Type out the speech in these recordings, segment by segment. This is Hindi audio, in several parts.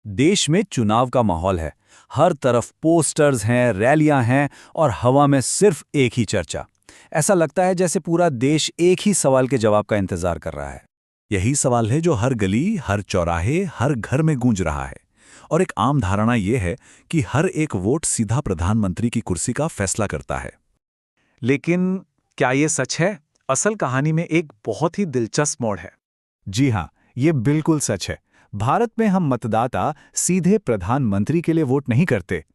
देश में चुनाव का माहौल है। हर तरफ पोस्टर्स हैं, रैलियां हैं और हवा में सिर्फ एक ही चर्चा। ऐसा लगता है जैसे पूरा देश एक ही सवाल के जवाब का इंतजार कर रहा है। यही सवाल है जो हर गली, हर चौराहे, हर घर में गूंज रहा है। और एक आम धारणा यह है कि हर एक वोट सीधा प्रधानमंत्री की कुर्सी का फैसला करता है। लेकिन क्या ये सच है? असल कहानी में एक बहुत ही दिलचस्प मोड़ है। जी हाँ, ये बिल्कुल सच है। भारत में हम मतदाता सीधे प्रधानमंत्री के लिए वोट नहीं करते।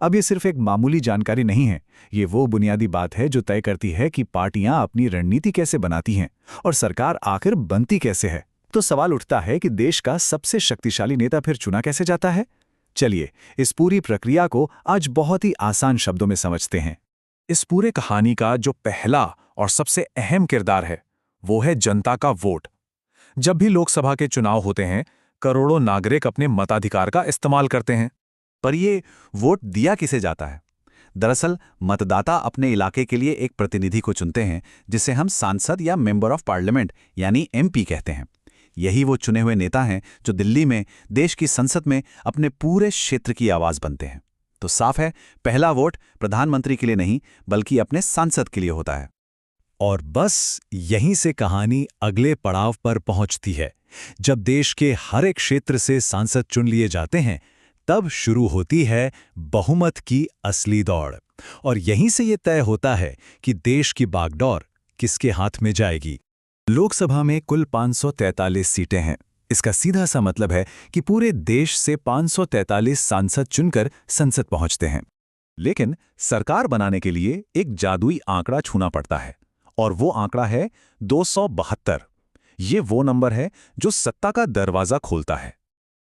अब ये सिर्फ एक मामूली जानकारी नहीं है, ये वो बुनियादी बात है जो तय करती है कि पार्टियां अपनी रणनीति कैसे बनाती हैं और सरकार आखिर बनती कैसे है। तो सवाल उठता है कि देश का सबसे शक्तिशाली नेता फिर चुना कैसे जाता है? चलिए, इस पूरी प्रक्रिया को आज बहुत ही आसान शब्दों में समझते हैं। इस पूरे कहानी का जो पहला और सबसे अहम किरदार है, वो है जनता का वोट। जब भी लोकसभा के चुनाव होते हैं, करोड़ों नागरिक अपने मताधिकार का इस्तेमाल करते हैं। पर ये वोट दिया किसे जाता है? दरअसल मतदाता अपने इलाके के लिए एक प्रतिनिधि को चुनते हैं, जिसे हम सांसद या मेंबर ऑफ पार्लियामेंट यानी एमपी कहते हैं। यही वो चुने हुए नेता हैं जो दिल्ली में, देश की संसद में अपने पूरे क्षेत्र की आवाज बनते हैं। तो साफ है, पहला वोट प्रधानमंत्री के लिए नहीं बल्कि अपने सांसद के लिए होता है। और बस यहीं से कहानी अगले पड़ाव पर पहुंचती है। जब देश के हर एक क्षेत्र से सांसद चुन लिए जाते हैं, तब शुरू होती है बहुमत की असली दौड़। और यहीं से ये तय होता है कि देश की बागडोर किसके हाथ में जाएगी। लोकसभा में कुल 543 सीटें हैं। इसका सीधा सा मतलब है कि पूरे देश से 543 सांसद चुनकर संसद पहुंचते हैं। लेकिन सरकार बनाने के लिए एक जादुई आंकड़ा छूना पड़ता है, और वो आंकड़ा है 272। ये वो नंबर है जो सत्ता का दरवाजा खोलता है।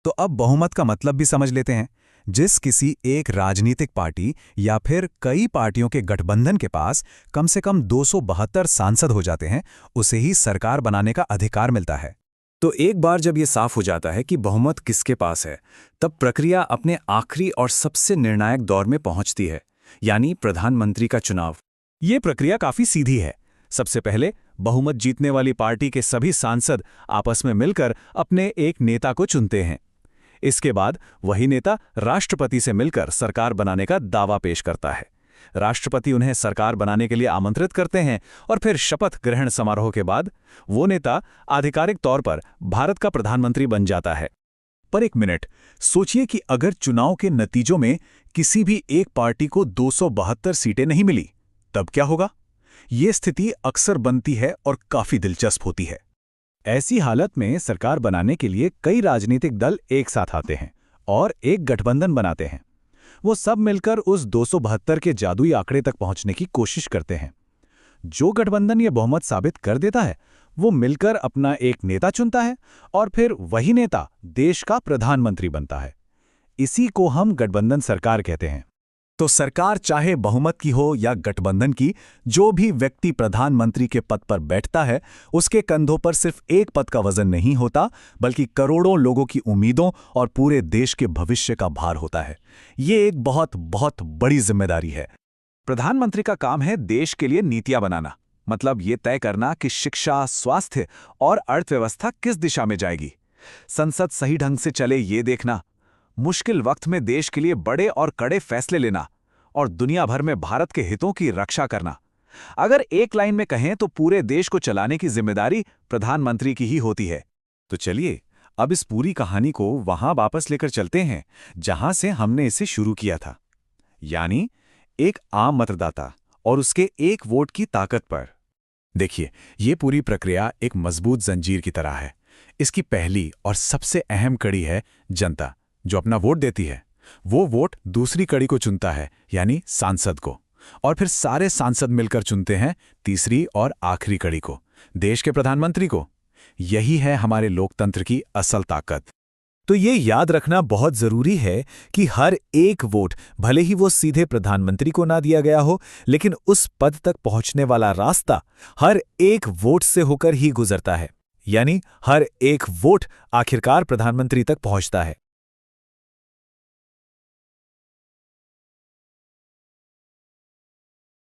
तो अब बहुमत का मतलब भी समझ लेते हैं। जिस किसी एक राजनीतिक पार्टी या फिर कई पार्टियों के गठबंधन के पास कम से कम 272 सांसद हो जाते हैं, उसे ही सरकार बनाने का अधिकार मिलता है। तो एक बार जब ये साफ हो जाता है कि बहुमत किसके पास है, तब प्रक्रिया अपने आखिरी और सबसे निर्णायक दौर में पहुंचती है, यानी प्रधानमंत्री का चुनाव। ये प्रक्रिया काफी सीधी है। सबसे पहले बहुमत जीतने वाली पार्टी के सभी सांसद आपस में मिलकर अपने एक नेता को चुनते हैं। इसके बाद वही नेता राष्ट्रपति से मिलकर सरकार बनाने का दावा पेश करता है। राष्ट्रपति उन्हें सरकार बनाने के लिए आमंत्रित करते हैं और फिर शपथ ग्रहण समारोह के बाद वो नेता आधिकारिक तौर पर भारत का प्रधानमंत्री बन जाता है। पर एक मिनट, सोचिए कि अगर चुनाव के नतीजों में किसी भी एक पार्टी को 272 सीटें नहीं मिली, तब क्या होगा? ये स्थिति अक्सर बनती है और काफी दिलचस्प होती है। ऐसी हालत में सरकार बनाने के लिए कई राजनीतिक दल एक साथ आते हैं और एक गठबंधन बनाते हैं। वो सब मिलकर उस 272 के जादुई आंकड़े तक पहुंचने की कोशिश करते हैं। जो गठबंधन ये बहुमत साबित कर देता है, वो मिलकर अपना एक नेता चुनता है और फिर वही नेता देश का प्रधानमंत्री बनता है। इसी को हम गठबंधन सरकार कहते हैं। तो सरकार चाहे बहुमत की हो या गठबंधन की, जो भी व्यक्ति प्रधानमंत्री के पद पर बैठता है, उसके कंधों पर सिर्फ एक पद का वजन नहीं होता, बल्कि करोड़ों लोगों की उम्मीदों और पूरे देश के भविष्य का भार होता है। ये एक बहुत बहुत बड़ी जिम्मेदारी है। प्रधानमंत्री का काम है देश के लिए नीतियां बनाना, मतलब ये तय करना कि शिक्षा, स्वास्थ्य और अर्थव्यवस्था किस दिशा में जाएगी। संसद सही ढंग से चले ये देखना, मुश्किल वक्त में देश के लिए बड़े और कड़े फैसले लेना और दुनिया भर में भारत के हितों की रक्षा करना। अगर एक लाइन में कहें तो पूरे देश को चलाने की जिम्मेदारी प्रधानमंत्री की ही होती है। तो चलिए, अब इस पूरी कहानी को वहां वापस लेकर चलते हैं जहां से हमने इसे शुरू किया था, यानी एक आम मतदाता और उसके एक वोट की ताकत पर। देखिए, ये पूरी प्रक्रिया एक मजबूत जंजीर की तरह है। इसकी पहली और सबसे अहम कड़ी है जनता, जो अपना वोट देती है। वो वोट दूसरी कड़ी को चुनता है, यानी सांसद को, और फिर सारे सांसद मिलकर चुनते हैं तीसरी और आखिरी कड़ी को, देश के प्रधानमंत्री को। यही है हमारे लोकतंत्र की असल ताकत। तो ये याद रखना बहुत जरूरी है कि हर एक वोट, भले ही वो सीधे प्रधानमंत्री को ना दिया गया हो, लेकिन उस पद तक पहुंचने वाला रास्ता हर एक वोट से होकर ही गुजरता है, यानी हर एक वोट आखिरकार प्रधानमंत्री तक पहुंचता है।